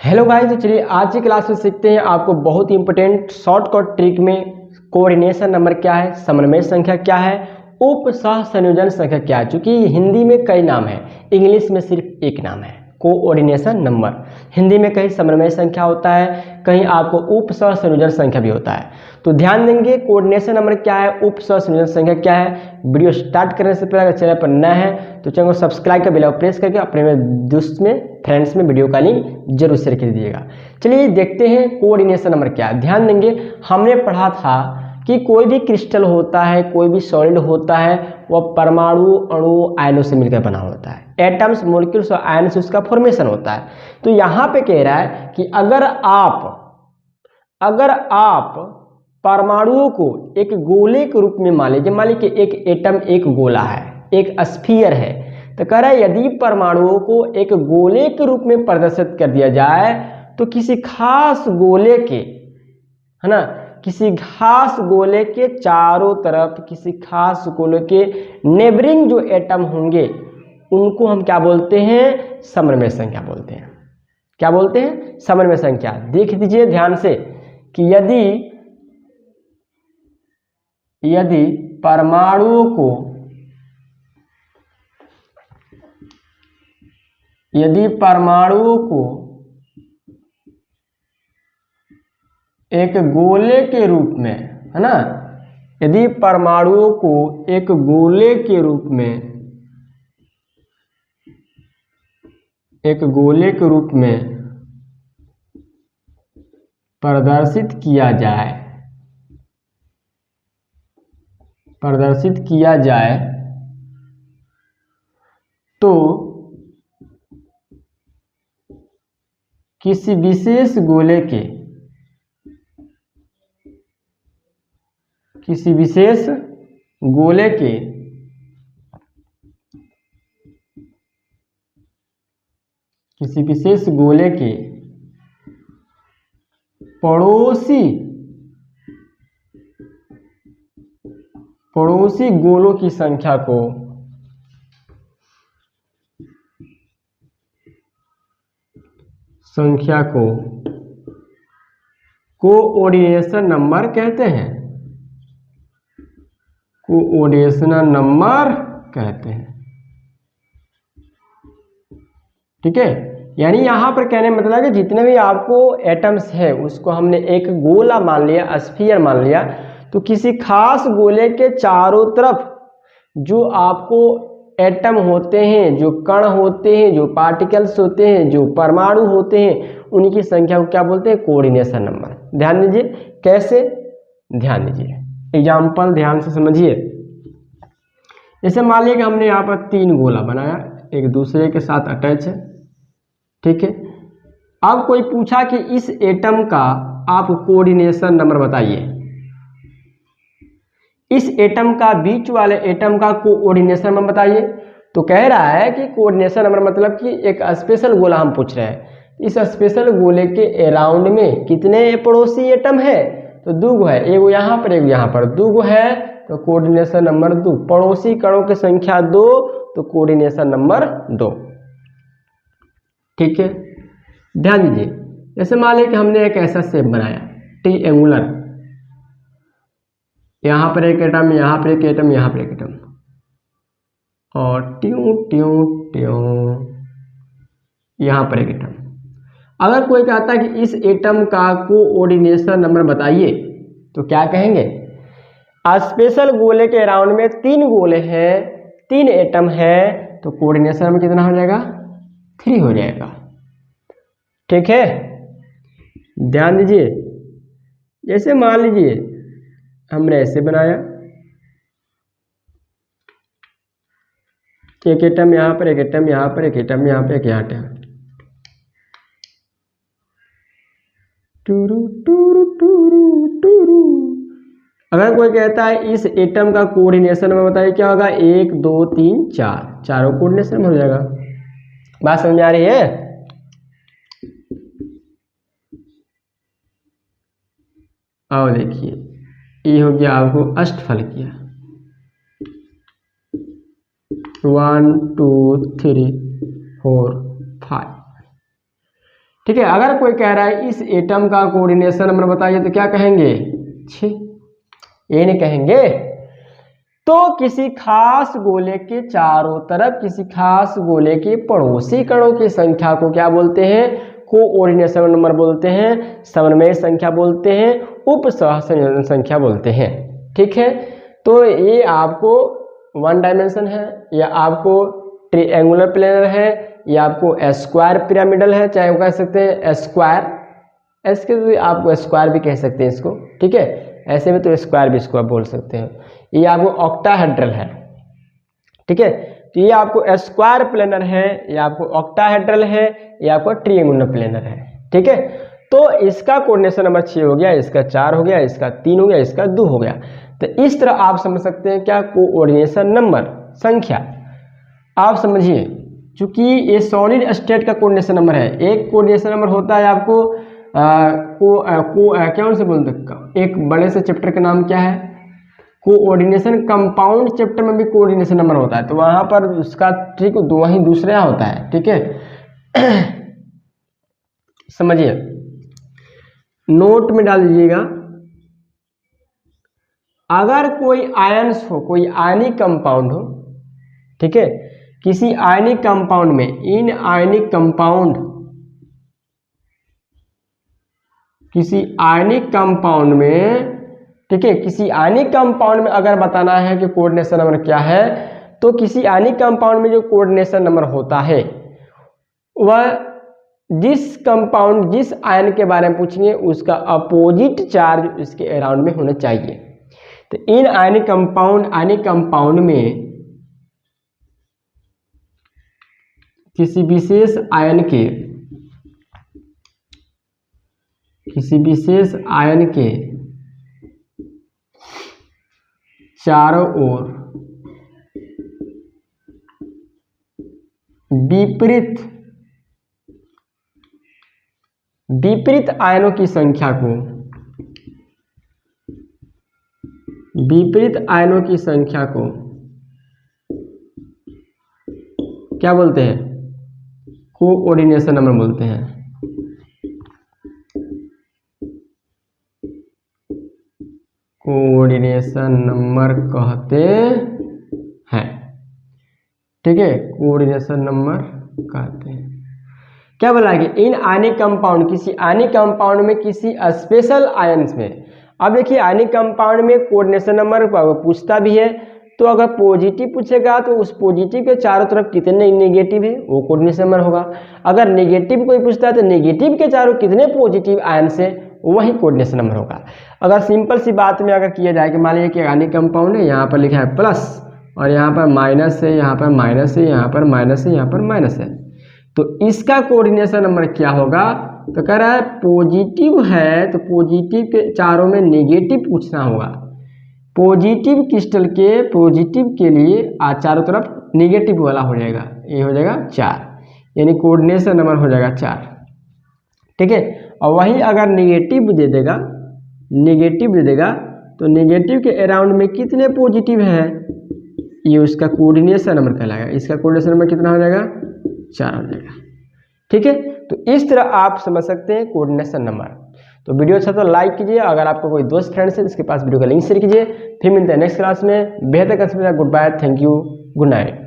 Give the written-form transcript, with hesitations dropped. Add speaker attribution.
Speaker 1: Hello guys, तो चलिए आज की क्लास में सीखते हैं आपको बहुत ही इंपॉर्टेंट शॉर्टकट ट्रिक में कोऑर्डिनेशन नंबर क्या है, समन्वय संख्या क्या है, उप सह संयोजन संख्या क्या है। चूंकि हिंदी में कई नाम है, इंग्लिश में सिर्फ एक नाम है कोऑर्डिनेशन नंबर। हिंदी में कहीं समन्वय संख्या होता है, कहीं आपको उप सह संयोजन संख्या भी होता है। तो ध्यान देंगे कोऑर्डिनेशन नंबर क्या है, उप सह संयोजन संख्या क्या है। वीडियो स्टार्ट करने से पहले अगर चैनल पर नया है तो चैनल को सब्सक्राइब का बेल आइकन प्रेस करके अपने दोस्त में, फ्रेंड्स में वीडियो का लिंक जरूर शेयर कर दीजिएगा। चलिए देखते हैं कोऑर्डिनेशन नंबर क्या है। ध्यान देंगे हमने पढ़ा था कि कोई भी क्रिस्टल होता है, कोई भी सॉलिड होता है, वह परमाणु अणु आयनों से मिलकर बना होता है। एटम्स, मॉलिक्यूल्स और आयन से उसका फॉर्मेशन होता है। तो यहाँ पे कह रहा है कि अगर आप परमाणुओं को एक गोले के रूप में मान लीजिए कि एक एटम एक गोला है, एक स्फीयर है, तो कह रहा है यदि परमाणुओं को एक गोले के रूप में प्रदर्शित कर दिया जाए तो किसी खास गोले के, है ना, किसी खास गोले के चारों तरफ, किसी खास गोले के नेबरिंग जो एटम होंगे उनको हम क्या बोलते हैं, समन्वय संख्या बोलते हैं। क्या बोलते हैं? समन्वय संख्या। देख दीजिए ध्यान से कि यदि परमाणुओं को एक गोले के रूप में, है ना, यदि परमाणुओं को एक गोले के रूप में प्रदर्शित किया जाए तो किसी विशेष गोले के पड़ोसी गोलों की संख्या को कोऑर्डिनेशन नंबर कहते हैं। ठीक है, यानी यहां पर कहने मतलब कि जितने भी आपको एटम्स है उसको हमने एक गोला मान लिया, स्फीयर मान लिया, तो किसी खास गोले के चारों तरफ जो आपको एटम होते हैं, जो कण होते हैं, जो पार्टिकल्स होते हैं, जो परमाणु होते हैं, उनकी संख्या को क्या बोलते हैं, कोऑर्डिनेशन नंबर। ध्यान दीजिए कैसे, ध्यान दीजिए एग्जाम्पल ध्यान से समझिए। जैसे मान लिया कि हमने यहाँ पर 3 गोला बनाया, एक दूसरे के साथ अटैच है, ठीक है। अब कोई पूछा कि इस एटम का आप कोऑर्डिनेशन नंबर बताइए, इस एटम का, बीच वाले एटम का कोऑर्डिनेशन नंबर बताइए। तो कह रहा है कि कोऑर्डिनेशन नंबर मतलब कि एक स्पेशल गोला हम पूछ रहे हैं, इस स्पेशल गोले के अराउंड में कितने पड़ोसी एटम है, तो 2 है, एक यहाँ पर एक यहाँ पर, 2 है, तो कोऑर्डिनेशन नंबर 2। पड़ोसी कणों की संख्या 2, तो कोऑर्डिनेशन नंबर 2। ठीक है, ध्यान दीजिए। जैसे मान लीजिए कि हमने एक ऐसा शेप बनाया ट्रायंगुलर, यहाँ पर एक एटम, यहाँ पर एक एटम, यहाँ पर एक एटम, और ट्यों ट्यों ट्यों यहाँ पर एक एटम। अगर कोई कहता है कि इस एटम का कोऑर्डिनेशन नंबर बताइए, तो क्या कहेंगे, स्पेशल गोले के अराउंड में 3 गोले हैं, 3 एटम है, तो कोऑर्डिनेशन नंबर कितना हो जाएगा, 3 हो जाएगा। ठीक है, ध्यान दीजिए। जैसे मान लीजिए हमने ऐसे बनाया, एक एटम यहाँ पर, एक एटम यहाँ पर, एक एटम यहाँ पर, एक यहाँ पर, टूरू टूरू टूरू टूरू। अगर कोई कहता है इस एटम का कोऑर्डिनेशन में बताइए, क्या होगा, 1 2 3 4, चारों कोऑर्डिनेशन में हो जाएगा। बात समझ आ रही है? आओ देखिए, ये हो गया आपको अष्टफल किया, 1 2 3 4 5। ठीक है। अगर कोई कह रहा है इस एटम का कोऑर्डिनेशन नंबर बताइए तो क्या कहेंगे? 6, ये नहीं कहेंगे। तो किसी खास गोले के चारों तरफ किसी खास गोले के पड़ोसी कणों की संख्या को क्या बोलते हैं? कोऑर्डिनेशन नंबर बोलते हैं, समन्वय संख्या बोलते हैं, उप सहसंयोजन संख्या बोलते हैं। ठीक है, तो ये आपको वन डायमेंशन है, या आपको ट्रायंगुलर प्लेनर है, या आपको स्क्वायर पिरामिडल है, चाहे वो कह सकते हैं स्क्वायर, इसके भी आप स्क्वायर भी कह सकते हैं इसको। ठीक है, ऐसे में तो स्क्वायर भी इसको आप बोल सकते हैं। ये आपको ऑक्टाहेड्रल है। ठीक है, तो ये आपको स्क्वायर प्लेनर है, या आपको ऑक्टाहेड्रल है, या आपको ट्रायंगुलर प्लेनर है। ठीक है, तो इसका कोऑर्डिनेशन नंबर 6 हो गया, इसका 4 हो गया, इसका 3 हो गया, इसका 2 हो गया। तो इस तरह आप समझ सकते हैं क्या कोऑर्डिनेशन नंबर संख्या। आप समझिए, चूंकि ये सॉलिड स्टेट का कोऑर्डिनेशन नंबर है, एक कोऑर्डिनेशन नंबर होता है आपको कौन से बोलते हैं, एक बड़े से चैप्टर का नाम क्या है? कोऑर्डिनेशन। कंपाउंड चैप्टर में भी कोऑर्डिनेशन नंबर होता है, तो वहां पर उसका ट्रिक वहीं दूसरे यहाँ होता है। ठीक है, समझिए, नोट में डाल दीजिएगा, अगर कोई आयन्स हो, कोई आयनिक कंपाउंड हो, ठीक है, किसी आयनिक कंपाउंड में, इन आयनिक कंपाउंड, किसी आयनिक कंपाउंड में, ठीक है, किसी आयनिक कंपाउंड में अगर बताना है कि कोऑर्डिनेशन नंबर क्या है, तो किसी आयनिक कंपाउंड में जो कोऑर्डिनेशन नंबर होता है वह जिस कंपाउंड, जिस आयन के बारे में पूछेंगे उसका अपोजिट चार्ज इसके अराउंड में होना चाहिए। तो इन आयनिक कंपाउंड में किसी विशेष आयन के चारों ओर विपरीत आयनों की संख्या को, क्या बोलते हैं? कोऑर्डिनेशन नंबर बोलते हैं। कोऑर्डिनेशन नंबर कहते हैं। ठीक है, कोऑर्डिनेशन नंबर कहते हैं। क्या बोला कि इन आयनिक कंपाउंड, किसी आयनिक कंपाउंड में किसी स्पेशल आयन्स में। अब देखिए, आयनिक कंपाउंड में कोऑर्डिनेशन नंबर पूछता भी है, तो अगर पॉजिटिव पूछेगा तो उस पॉजिटिव के चारों तरफ कितने नेगेटिव है वो कोऑर्डिनेशन नंबर होगा। अगर नेगेटिव कोई पूछता है तो नेगेटिव के चारों कितने पॉजिटिव आयन से, वही कोऑर्डिनेशन नंबर होगा। अगर सिंपल सी बात में अगर किया जाए कि मान लीजिए कि आयनिक कंपाउंड है, यहाँ पर लिखा है प्लस और यहाँ पर माइनस है, यहाँ पर माइनस है, यहाँ पर माइनस है, यहाँ पर माइनस है, तो इसका कोऑर्डिनेशन नंबर क्या होगा? तो कह रहा है पॉजिटिव है तो पॉजिटिव के चारों में नेगेटिव पूछना होगा। पॉजिटिव क्रिस्टल के पॉजिटिव के लिए चारों तरफ नेगेटिव वाला हो जाएगा, ये हो जाएगा 4, यानी कोऑर्डिनेशन नंबर हो जाएगा 4। ठीक है, और वहीं अगर नेगेटिव दे देगा तो नेगेटिव के अराउंड में कितने पॉजिटिव है, ये उसका कोऑर्डिनेशन नंबर कहलाएगा। इसका कोऑर्डिनेशन नंबर कितना हो जाएगा? 4 हो जाएगा। ठीक है, तो इस तरह आप समझ सकते हैं कोऑर्डिनेशन नंबर। तो वीडियो अच्छा तो लाइक कीजिए, अगर आपको कोई दोस्त फ्रेंड्स है इसके पास वीडियो का लिंक शेयर कीजिए। फिर मिलते हैं नेक्स्ट क्लास में। बेहतर concept. Goodbye, thank you, good night.